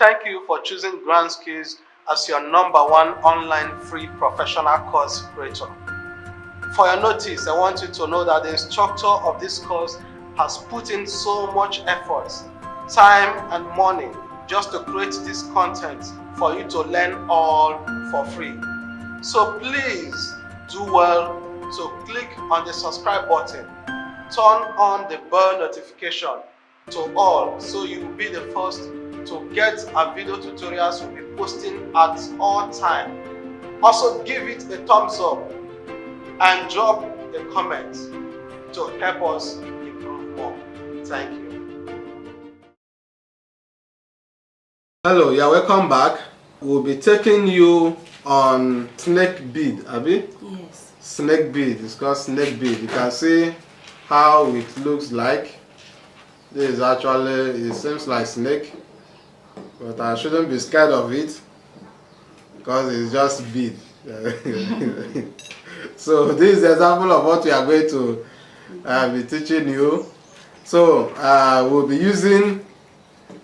Thank you for choosing Grand Skills as your #1 online free professional course creator. For your notice, I want you to know that the instructor of this course has put in so much effort, time and money just to create this content for you to learn all for free. So please do well to click on the subscribe button, turn on the bell notification to all so you will be the first to get our video tutorials we'll be posting at all time. Also give it a thumbs up and drop a comment to help us improve more. Thank you. Hello, you're welcome back. We'll be taking you on snake bead, Abby? Yes. Snake bead. It's called snake bead. You can see how it looks like. This is actually, it seems like snake, but I shouldn't be scared of it because it's just bead. So this is an example of what we are going to be teaching you. So we'll be using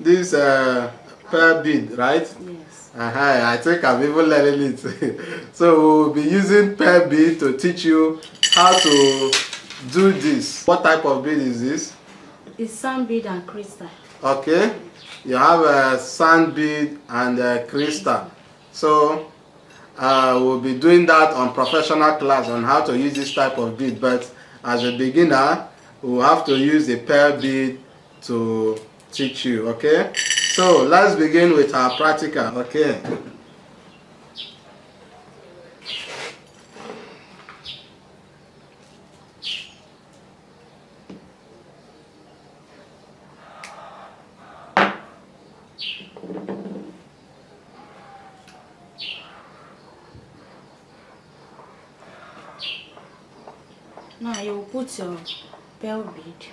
this pearl bead, right? Yes. I think I'm even learning it. So we'll be using pearl bead to teach you how to do this. What type of bead is this? It's sand bead and crystal. Okay, you have a sand bead and a crystal. So we'll be doing that on professional class on how to use this type of bead, but as a beginner we'll have to use a pearl bead to teach you. Okay, so let's begin with our practical. Okay, now you put your pearl bead.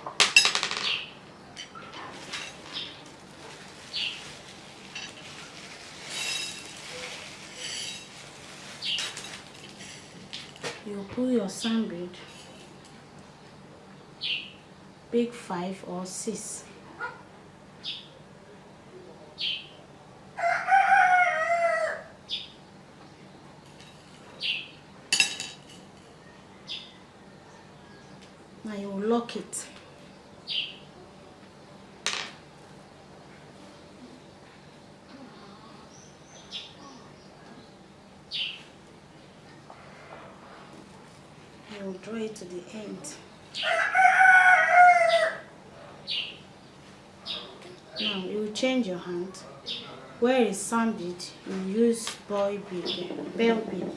You put your sand bead, pick 5 or 6. Now you will lock it. You will draw it to the end. Now you will change your hand. Where is sand bead, you use pearl bead.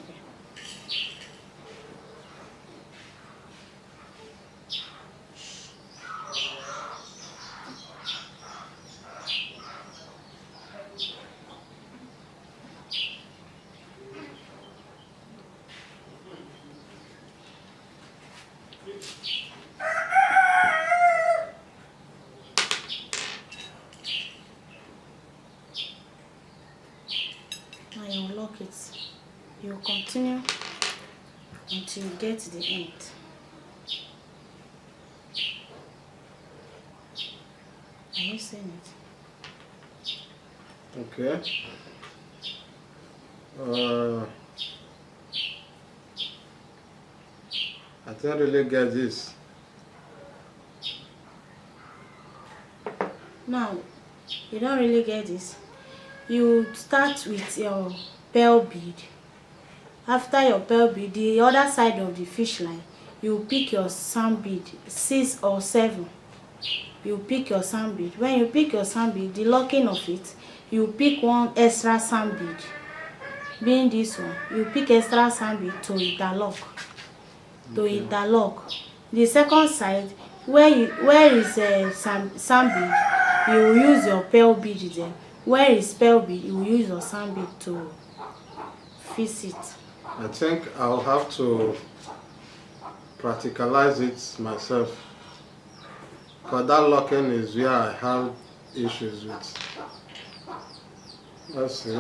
Now you lock it. You continue until you get to the end. Are you seeing it? okay. I don't really get this. Now, you don't really get this. You start with your pearl bead. After your pearl bead, the other side of the fish line, you pick your sand bead, 6 or 7. You pick your sand bead. When you pick your sand bead, the locking of it, you pick one extra sand bead. Being this one, you pick extra sand bead to interlock. The second side, where is sand bead, you will use your pearl bead there. Where is pearl bead, you will use your sand bead to fix it. I think I'll have to practicalize it myself, because that locking is where I have issues with. Let's see.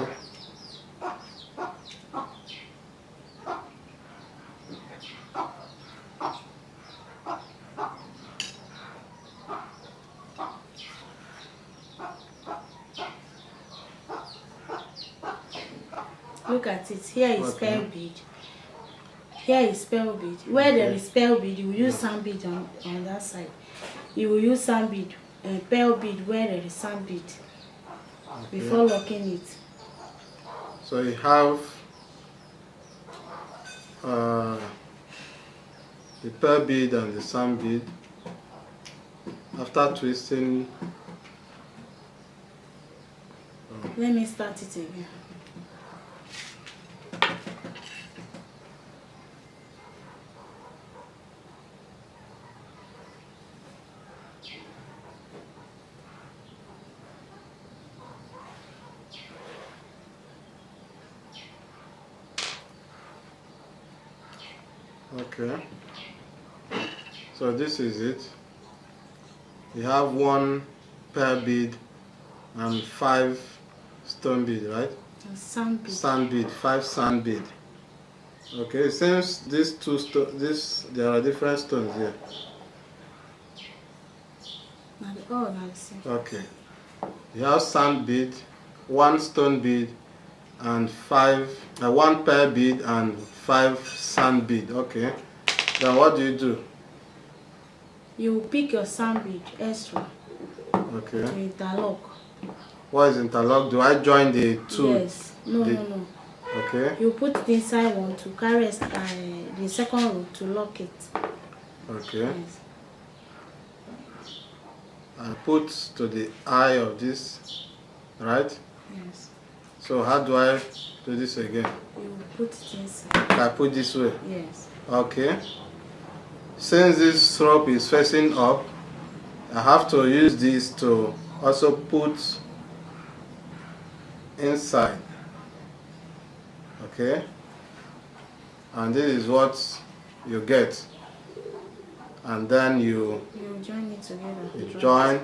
Look at it. Here is Okay. pearl bead. Here is pearl bead. Where there is pearl bead, you will use sand bead on that side. You will use sand bead, pearl bead where there is sand bead before locking it. So you have the pearl bead and the sand bead. After twisting, Let me start it again. okay. So this is it. You have 1 pearl bead and 5 stone bead, right? Sand bead. Sand bead, 5 sand bead. Okay, since these there are different stones here. Now the same. Okay, you have sand bead, 1 stone bead, and 1 pearl bead and 5 sand bead. Okay, then what do you do? You pick your sand bead extra Okay. to interlock. What is interlock? Do I join the two? Yes. No. Okay. You put it inside one to carry the second row to lock it. Okay. Yes. I put to the eye of this, right? Yes. So how do I do this again? You put it inside. I put this way. Yes. Okay. Since this rope is facing up, I have to use this to also put inside. Okay. And this is what you get. And then you join it together. join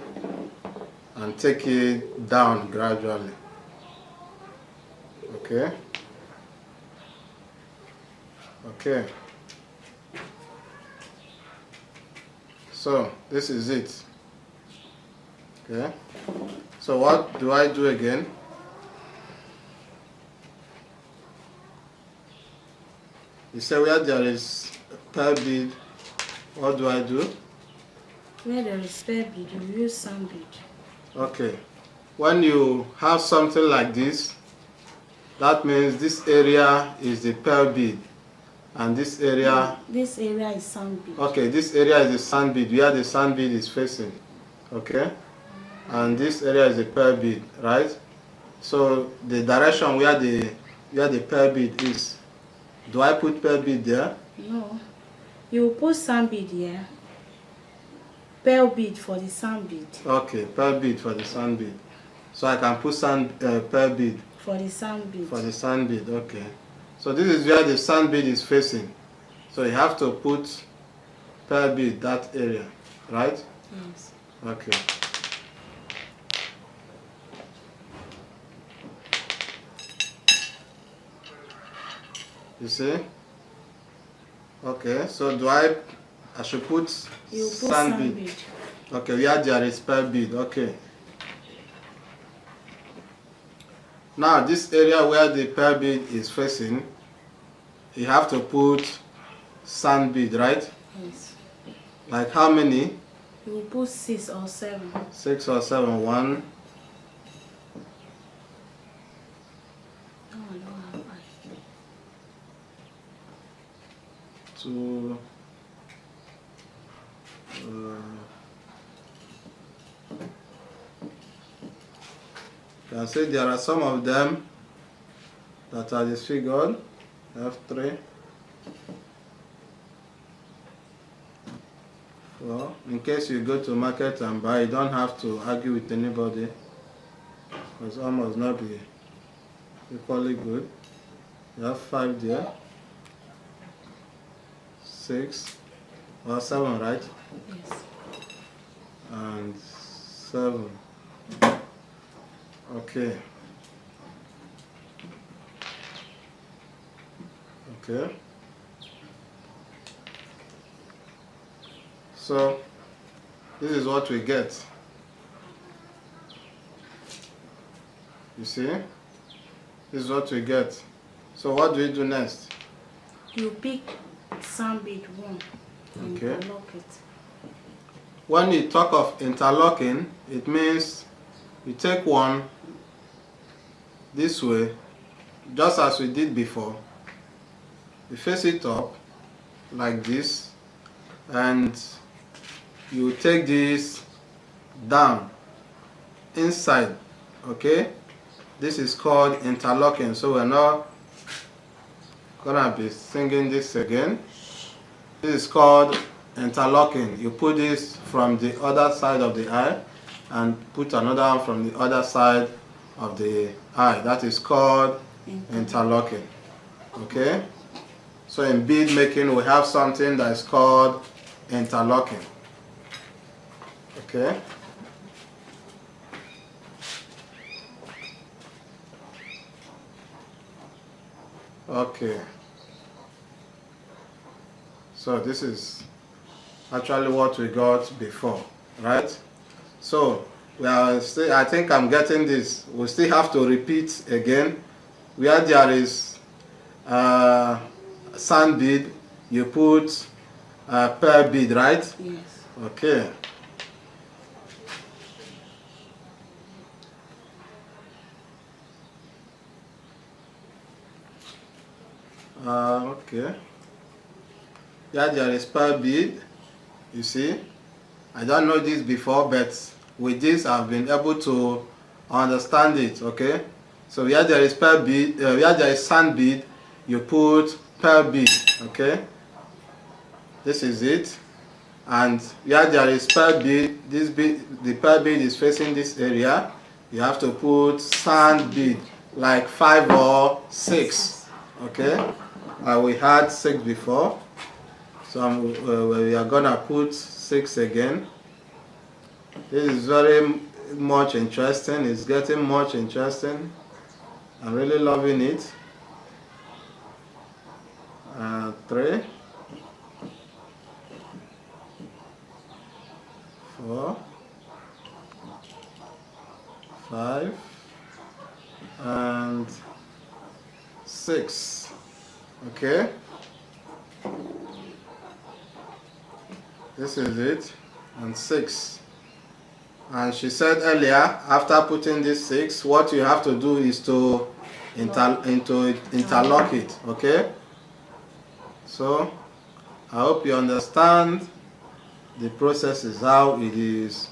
and take it down gradually. Okay. Okay. So this is it. Okay. So what do I do again? You say where there is pearl bead, what do I do? Where there is pearl bead, you use sand bead. Okay. When you have something like this, that means this area is the pearl bead, and this area. This area is sand bead. Okay, this area is the sand bead, where the sand bead is facing. Okay, and this area is the pearl bead, right? So the direction where the pearl bead is. Do I put pearl bead there? No. You put sand bead here. Pearl bead for the sand bead. Okay, pearl bead for the sand bead. So I can put pearl bead for the sand bead. For the sand bead, okay. So this is where the sand bead is facing. So you have to put pearl bead that area, right? Yes. Okay. You see? Okay, so I should put sand bead. Okay, where there is pearl bead, okay. Now this area where the pearl bead is facing, you have to put sand bead, right? Yes. Like how many? You will put 6 or 7. 6 or 7. 1. No, I don't have 5. 2. You can see there are some of them that are disfigured. F3. 4. In case you go to market and buy, you don't have to argue with anybody, because all must not be equally good. You have 5 there. 6 or 7, right? Yes. And 7. Okay. Okay. So this is what we get. You see? This is what we get. So what do we do next? You pick sand bead 1 and Okay. interlock it. When you talk of interlocking, it means you take one this way, just as we did before. You face it up like this, and you take this down inside. Okay, this is called interlocking. So we're not gonna be singing this again. This is called interlocking. You put this from the other side of the eye and put another one from the other side of the eye. That is called interlocking. Okay, so in bead making we have something that is called interlocking. Okay, okay, so this is actually what we got before, right? So we are still, I think I'm getting this. We still have to repeat again. Where there is sand bead, you put pearl bead, right? Yes. Okay. Okay. Yeah, there is pearl bead. You see, I don't know this before, but with this I've been able to understand it. Okay. So where there is pearl bead, where there is sand bead, you put pearl bead. Okay. This is it. And where there is pearl bead, this bead, the pearl bead is facing this area. You have to put sand bead, like 5 or 6. Okay. We had 6 before, so we are gonna put 6 again. This is very much interesting. It's getting much interesting. I'm really loving it. 3, 4, 5, and 6. Okay, this is it, and 6. And she said earlier, after putting this 6, what you have to do is to interlock it. Okay, so I hope you understand the process is how it is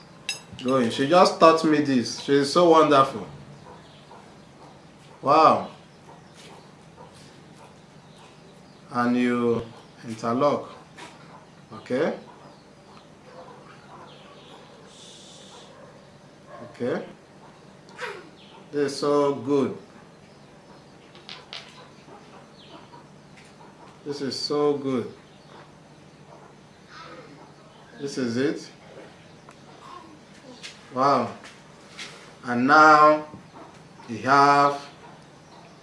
going. She just taught me this. She is so wonderful. Wow. And you interlock. Okay, okay, this is so good. This is so good. This is it. Wow. And now you have,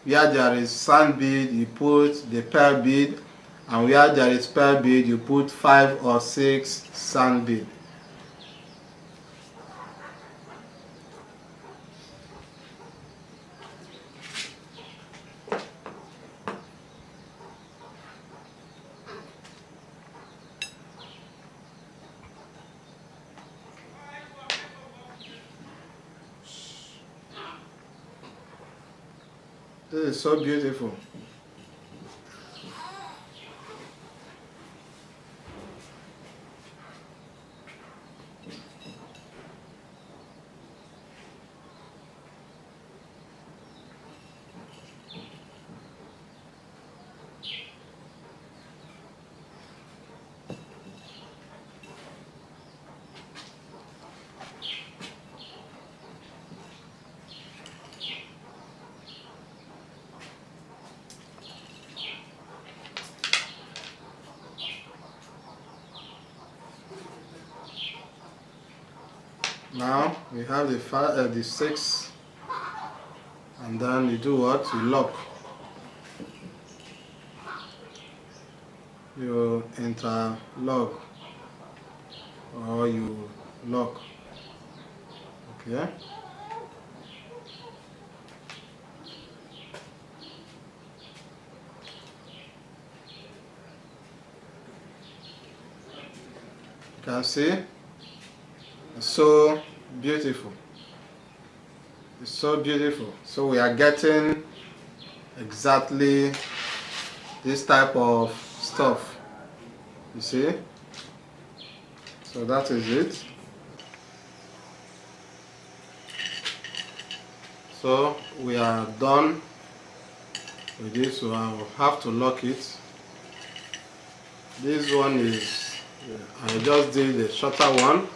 where there is sand bead, you put the pearl bead, and where there is pearl bead, you put 5 or 6 sand bead. This is so beautiful. Now we have the 6, and then you do what? You lock. You interlock, or you lock. Okay. can see it's so beautiful. It's so beautiful. So we are getting exactly this type of stuff. You see? So that is it. So we are done with this. So I will have to lock it. This one is, I just did a shorter one,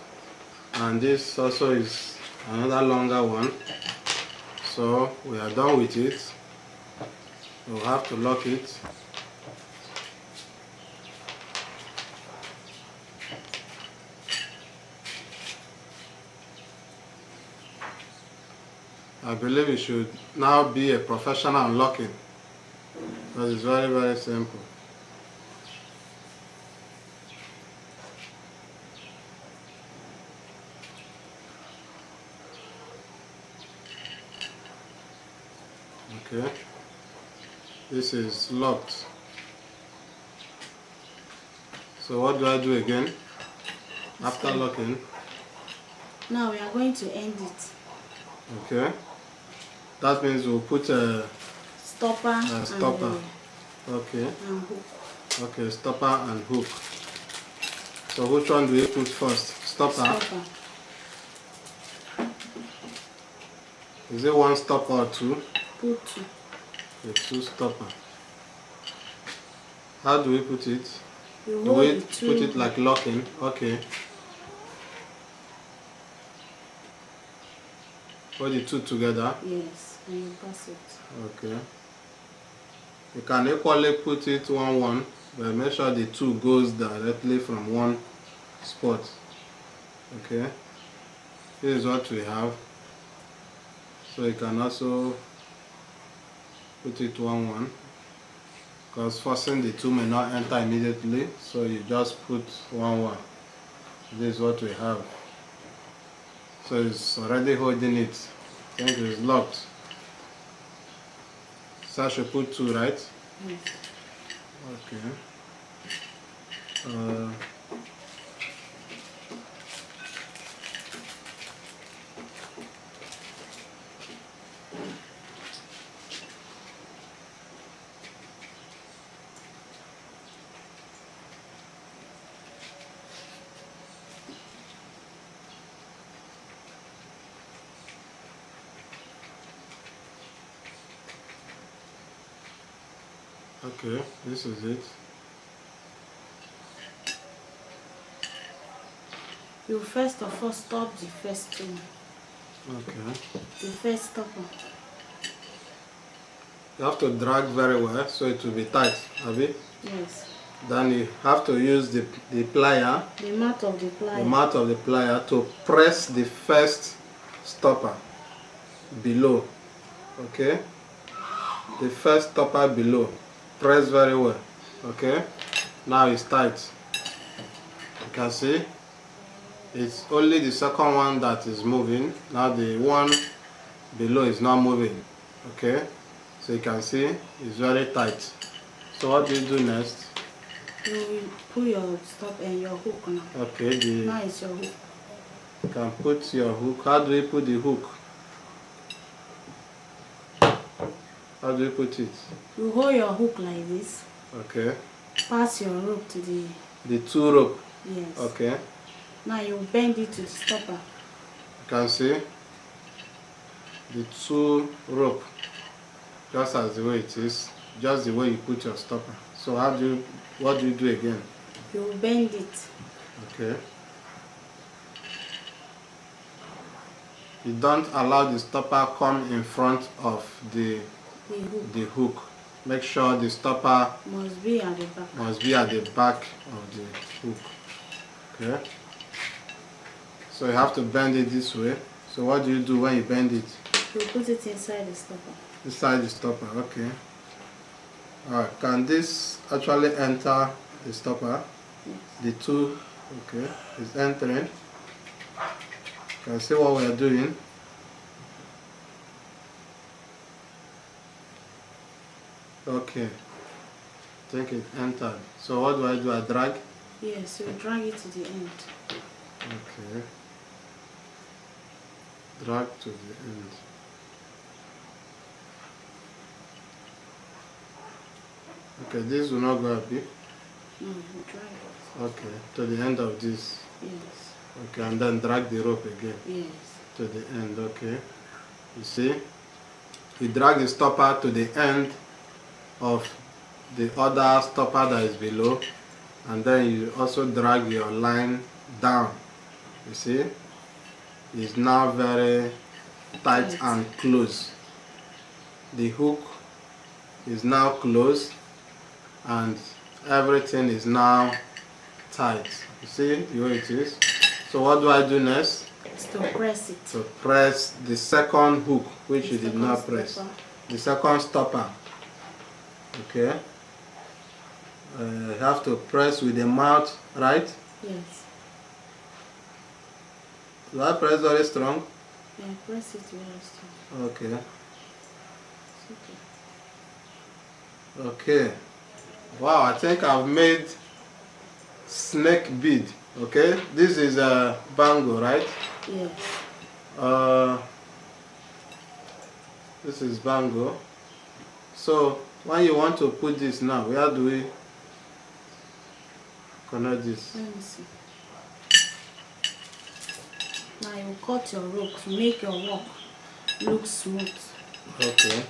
and this also is another longer one. So we are done with it. We'll have to lock it. I believe it should now be a professional unlocking. But it's very, very simple. Okay. This is locked. So what do I do again after locking? Now we are going to end it. Okay. That means we'll put a Stopper, stopper. Okay. and hook. Okay, stopper and hook. So which one do we put first? Stopper. Stopper. Is it one stopper or two? Put two. Okay, two stopper. How do we put it? You Do hold we the two. put it like locking? Okay. Put the two together. Yes, and you pass it. Okay. You can equally put it 1-1, but make sure the two goes directly from one spot. Okay. This is what we have. So you can also put it 1-1, because forcing the two may not enter immediately. So you just put 1-1. This is what we have. So it's already holding it. I think it's locked. So I should put 2, right? Yes. Okay. Okay, this is it. You first of all stop the first two. Okay. The first stopper. You have to drag very well so it will be tight, Abby. Yes. Then you have to use the plier, The mouth of the plier. the mouth of the plier, to press the first stopper below. Okay? The first stopper below. Press very well. Okay? Now it's tight. You can see it's only the second one that is moving. Now the one below is not moving. Okay? So you can see it's very tight. So what do you do next? You put your stop and your hook now. Okay, Now it's your hook. you can put your hook. How do you put the hook? How do you put it? You hold your hook like this. Okay. Pass your rope to the. The two rope. Yes. Okay. Now you bend it to the stopper. You can see the two rope, just as the way it is, just the way you put your stopper. So what do you do again? You bend it. Okay. You don't allow the stopper come in front of the hook. Make sure the stopper Must be at the back. must be at the back of the hook. Okay. So you have to bend it this way. So what do you do when you bend it? You put it inside the stopper. Inside the stopper, okay. Alright, can this actually enter the stopper? Yes. The two, okay, is entering. Can see what we are doing. Okay, I think it entered. So what do? I drag? Yes, you drag it to the end. Okay. Drag to the end. Okay, this will not go up. No, you drag it. Okay, to the end of this. Yes. Okay, and then drag the rope again. Yes. To the end, okay. You see? You drag the stopper to the end of the other stopper that is below, and then you also drag your line down. You see? It's now very tight and close. The hook is now closed and everything is now tight. You see the way it is? So what do I do next? It's to press it. To press the second hook, which you did not press. The second stopper. Okay. You have to press with the mouth, right? Yes. Do I press very strong? Yeah, press it very strong. Okay. It's okay. Okay. Wow, I think I've made snake bead. Okay, this is a bangle, right? Yes. This is bangle. So when you want to put this now, where do we connect this? Let me see. Now you cut your rope to make your work look smooth. Okay.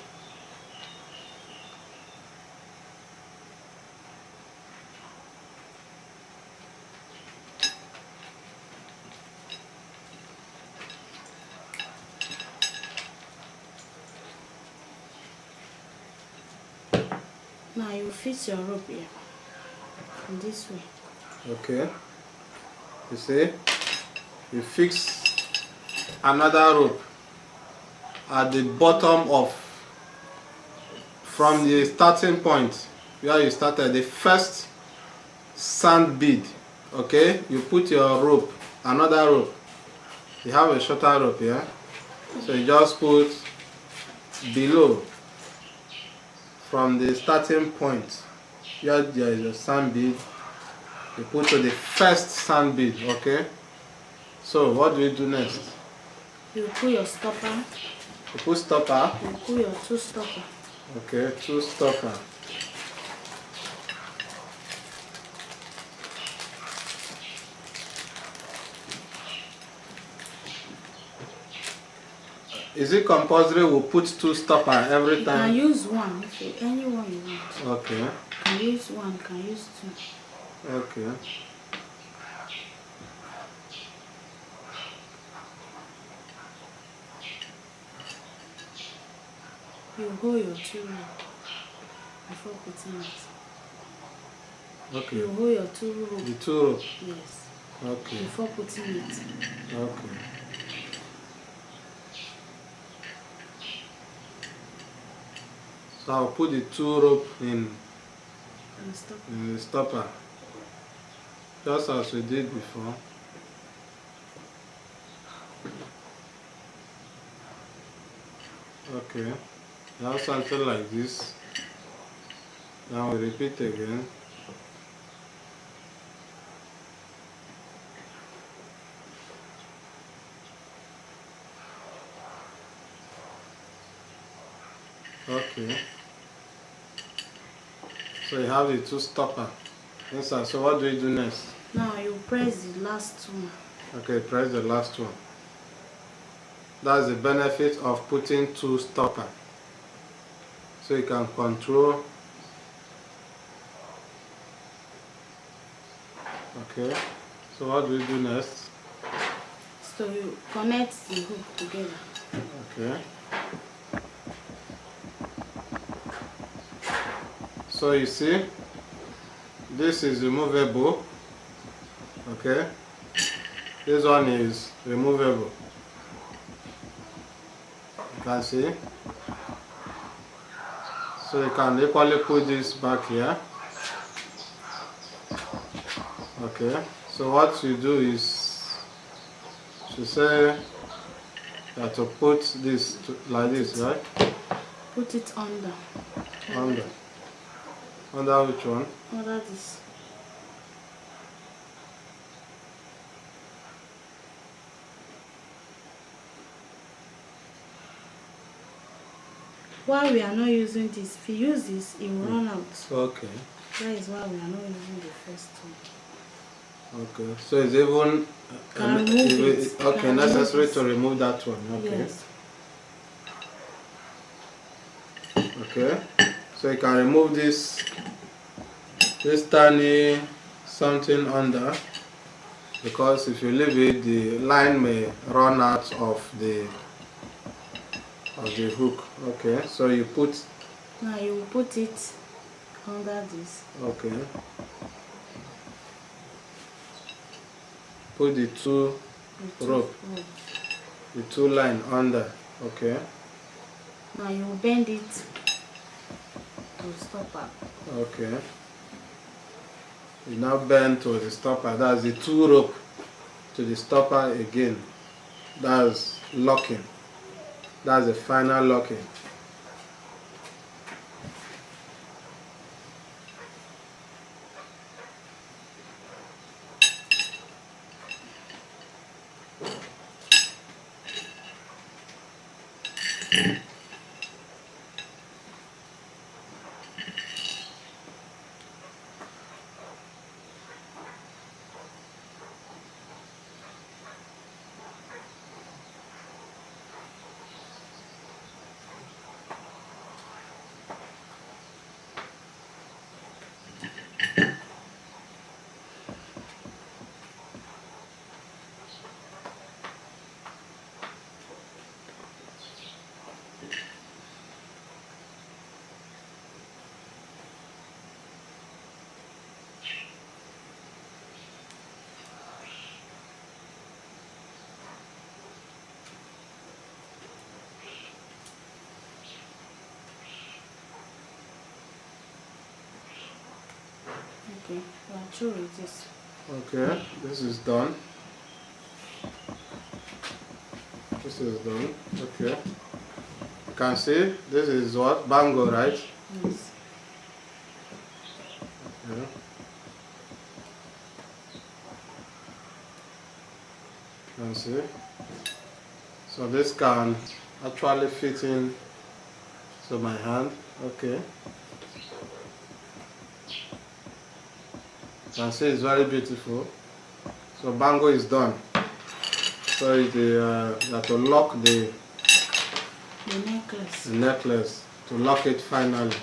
Now you fit your rope here. In this way. Okay. You see? You fix another rope at the bottom of, from the starting point where you started, the first sand bead. Okay, you put your rope, another rope. You have a shorter rope here, so you just put below from the starting point where there is a sand bead. You put to the first sand bead. Okay, so what do we do next? You put your stopper. You put stopper. You put your two stopper. Okay, two stopper. Is it compulsory we put two stopper every time? You can use one, okay, any one you want. Okay. You can use one, you can use two. Okay. You hold your two rope before putting it. Okay. You hold your two rope. The two rope. Yes. Okay. Before putting it. Okay. So I'll put the two rope in the stopper, just as we did before. Okay. Now something like this. Now we repeat again. Okay. So you have the two stopper inside. So what do we do next? Now you press the last one. Okay, press the last one. That's the benefit of putting two stopper. So you can control. Okay. So what do we do next? So you connect the hook together. Okay. So you see, this is removable. Okay. This one is removable. You can see. So you can equally put this back here. Okay. So what you do is to say you have to put this like this, right? Put it under. Under. Under which one? Under this. While we are not using this, if you use this, it will run out. Okay. That is why we are not using the first one. Okay. So it's even Can remove it. okay, Can necessary remove to remove that one. Okay. Yes. Okay. So you can remove this tiny something under, because if you leave it, the line may run out of the hook. Okay. So you put. Now you will put it under this. Okay. Put the two rope, the two line under. Okay. Now you will bend it to stopper. Okay. You now bend to the stopper. That's the two rope to the stopper again. That's locking. That's the final locking. Okay, we are through with this. Okay, this is done. This is done. Okay. You can see this is what? Bango, right? Yes. Yeah. You can see. So this can actually fit in to my hand. Okay. You can see it's very beautiful. So bango is done. So it's you have to lock the necklace to lock it finally.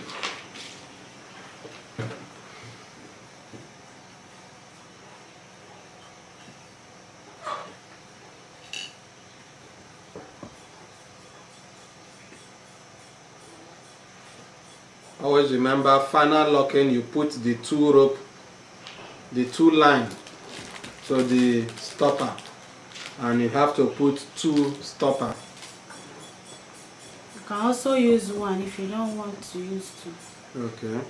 Always remember, final locking, you put the two rope, the two line to the stopper, and you have to put two stopper. You can also use one if you don't want to use two. Okay.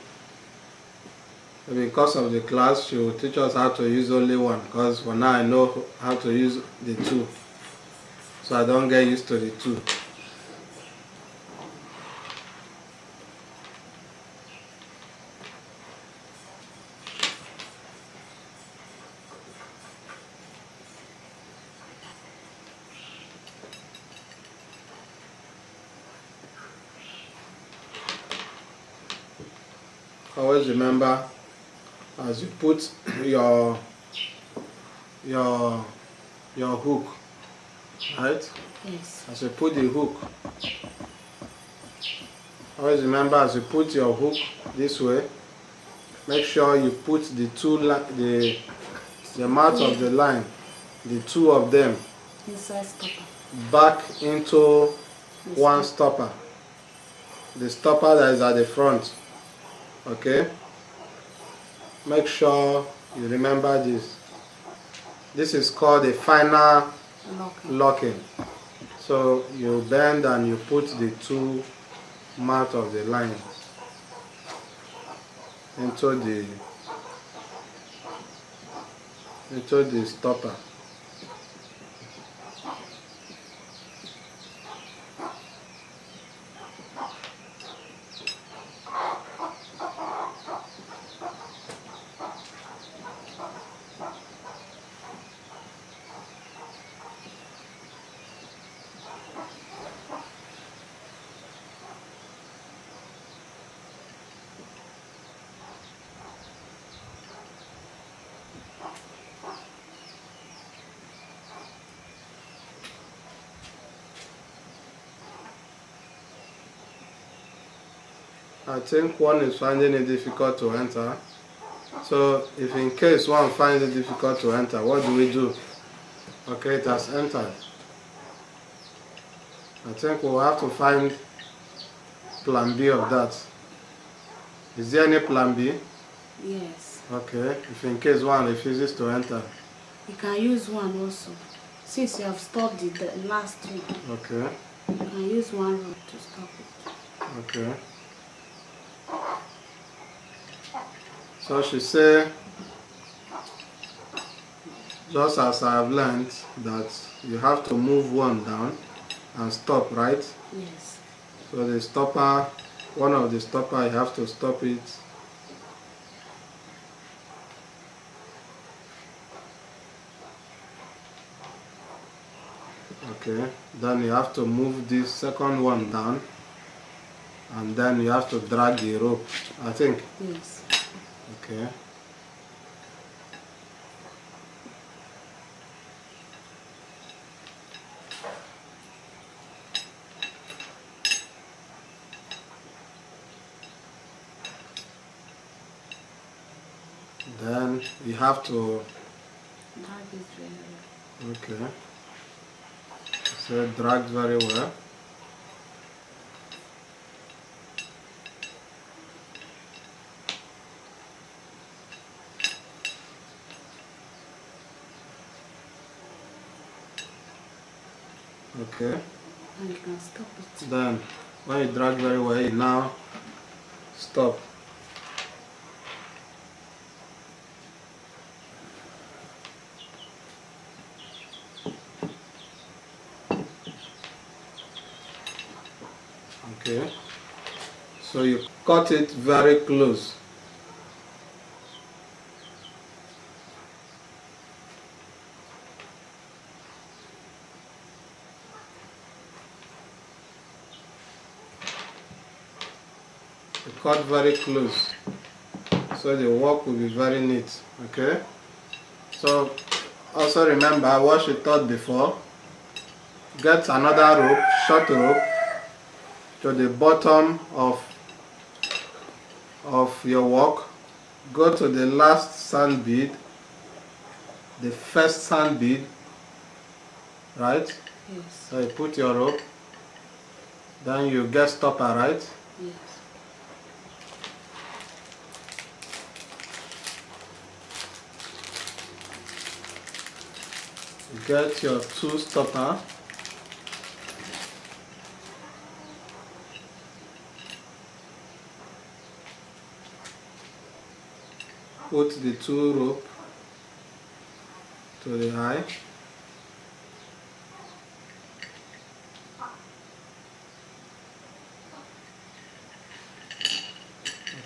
Because of the class, she will teach us how to use only one, because for now I know how to use the two, so I don't get used to the two. Always remember, as you put your hook, right? Yes. As you put the hook, always remember, as you put your hook this way, make sure you put the two the mouth of the line, the two of them, Inside stopper. back into one stopper, the stopper that is at the front. Okay, make sure you remember this. This is called a final locking. So you bend and you put the two mouth of the line into the stopper. I think one is finding it difficult to enter. So if in case one finds it difficult to enter, what do we do? Okay, it has entered. I think we'll have to find plan B of that. Is there any plan B? Yes. Okay, if in case one refuses to enter. You can use one also. Since you have stopped the last two. Okay. You can use one rod to stop it. Okay. So she said, just as I have learned, that you have to move one down and stop, right? Yes. So the stopper, one of the stopper, you have to stop it. Okay, then you have to move this second one down, and then you have to drag the rope, I think. Yes. Okay. Then you have to. Drag it very well. Okay. So drag very well. Okay. And you can stop it. Then when you drag very well, you now stop. Okay. So you cut it very close. You cut very close, so the work will be very neat. Okay. So also remember what she taught before. Get another rope, short rope, to the bottom of your work. Go to the last sand bead, the first sand bead, right? Yes. So you put your rope, then you get stopper, right? Yes. You get your two stopper. Put the two rope to the eye.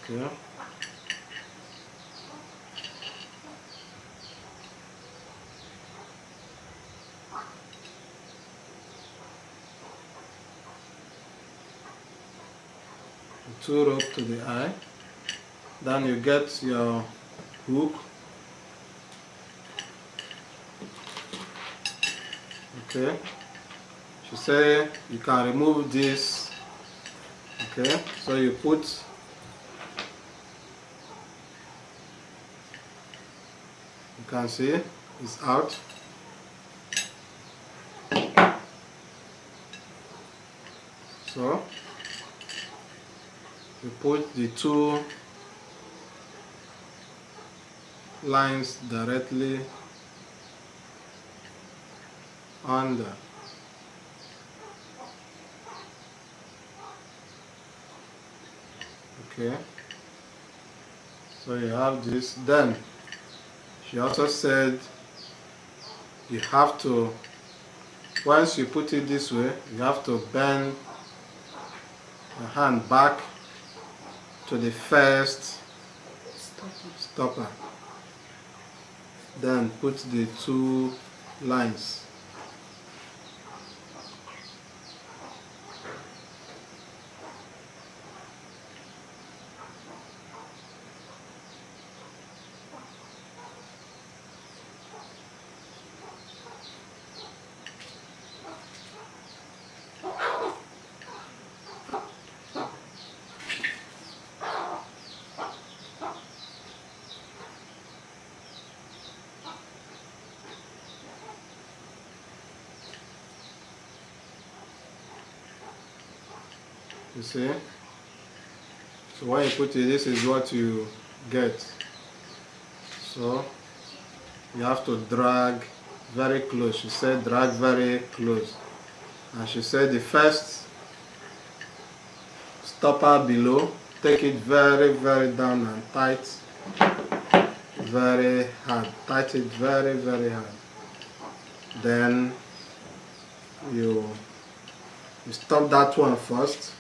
Okay. Two rope to the eye. Then you get your hook. Okay. She say you can remove this. Okay. So you put you can see it's out. So you put the two lines directly under. Okay, so you have this. Then she also said you have to, once you put it this way, you have to bend your hand back to the first stopper. Then put the two lines. You see? So when you put it, this is what you get. So you have to drag very close. She said drag very close. And she said the first stopper below, take it very down and tight, very hard. Tight it very hard. Then you stop that one first.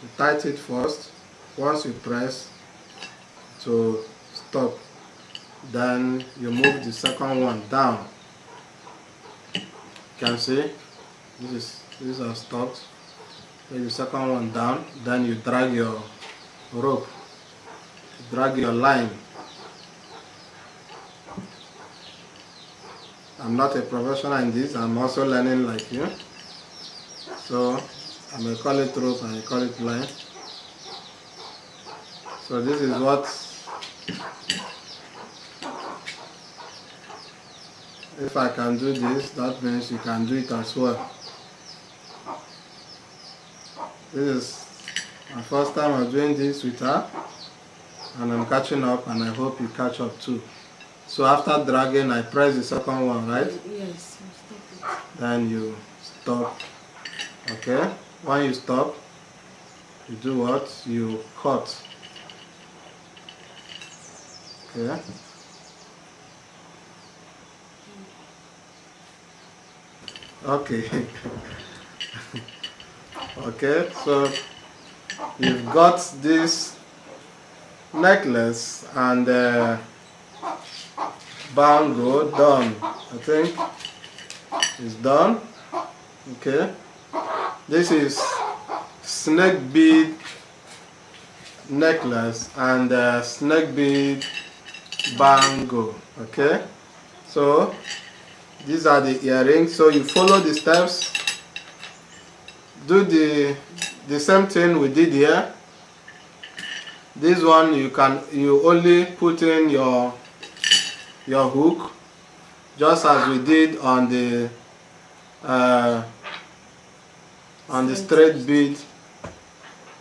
You tight it first. Once you press to stop, then you move the second one down. You can see these are stopped. Take the second one down, then you drag your rope, drag your line. I'm not a professional in this, I'm also learning like you. So I may call it rope and I call it line. So this is what, if I can do this, that means you can do it as well. This is my first time of doing this with her, and I'm catching up, and I hope you catch up too. So after dragging, I press the second one, right? Yes, stop it. Then you stop. Okay? When you stop, you do what? You cut. Okay? Okay. Okay, so you've got this necklace and bangle done. I think it's done. Okay, this is snake bead necklace and snake bead bangle. Okay, so these are the earrings. So you follow the steps. Do the same thing we did here. This one you only put in your hook, just as we did on the straight bead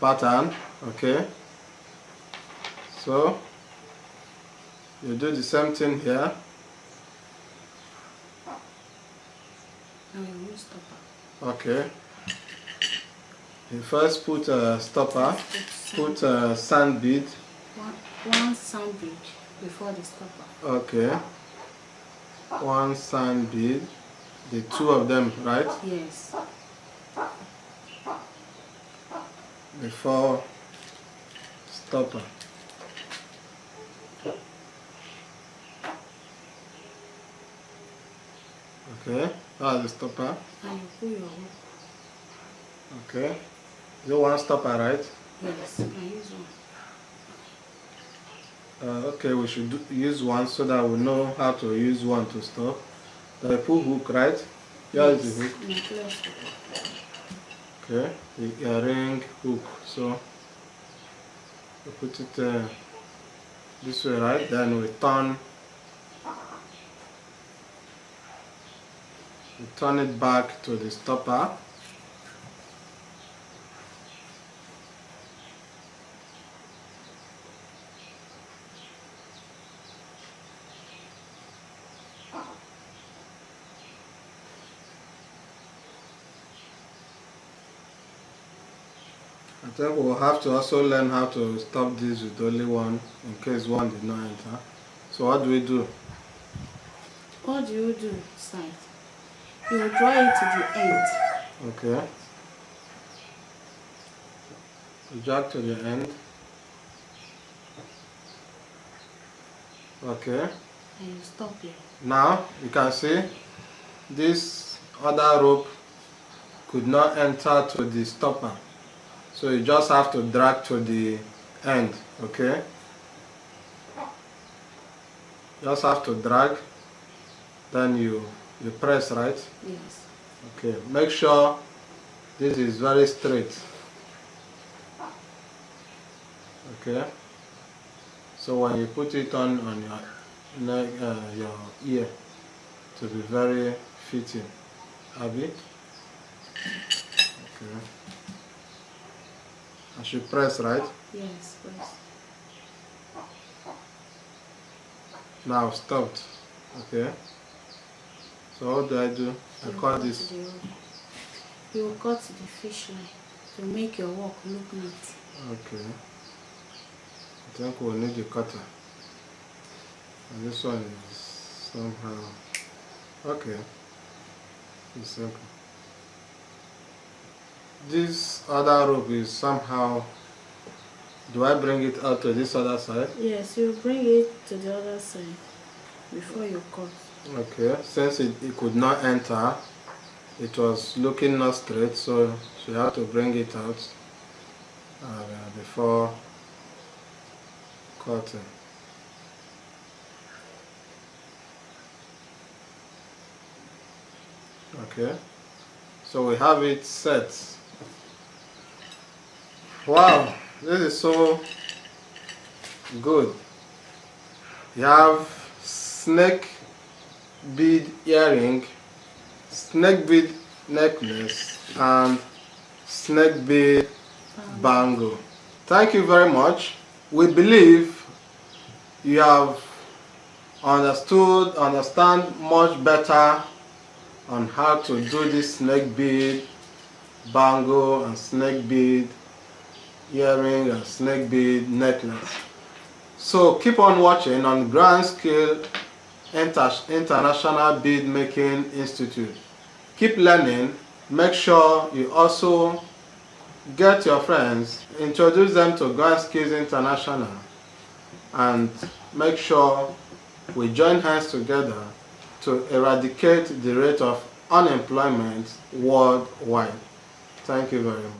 pattern. Okay, so you do the same thing here. Okay. You first put a stopper, put a sand bead. One sand bead before the stopper. Okay. One sand bead. The two of them, right? Yes. Before stopper. Okay. That's the stopper. And you pull your hook. Okay. You one stopper, right? Yes, I use one. Okay, we should use one so that we know how to use one to stop. The pull hook, right? Here is the hook. Necklace. Okay, the earring hook. So we put it this way, right? Then we turn it back to the stopper. I think we'll have to also learn how to stop this with only one in case one did not enter. So what do we do? What do you do, side? You will draw it to the end. Okay. You drag to the end. Okay. And you stop here. Now you can see this other rope could not enter to the stopper. So you just have to drag to the end, okay? Just have to drag, then you press, right? Yes. Okay, make sure this is very straight. Okay? So when you put it on your neck, your ear, to be very fitting. Abby? Okay. I should press, right? Yes, press. Now stopped. Okay. So what do I do? I cut this. You will cut the fish line to make your work look neat. Okay. I think we'll need the cutter. And this one is somehow okay. It's simple. This other rope is somehow. Do I bring it out to this other side? Yes, you bring it to the other side before you cut. Okay. Since it could not enter, it was looking not straight, so she had to bring it out before cutting. Okay, so we have it set. Wow, this is so good. You have snake bead earring, snake bead necklace, and snake bead bangle. Thank you very much. We believe you have understand much better on how to do this snake bead bangle and snake bead earring and snake bead necklace. So keep on watching on Grand Scale International Bead Making Institute. Keep learning. Make sure you also get your friends, introduce them to Grand Skills International, and make sure we join hands together to eradicate the rate of unemployment worldwide. Thank you very much.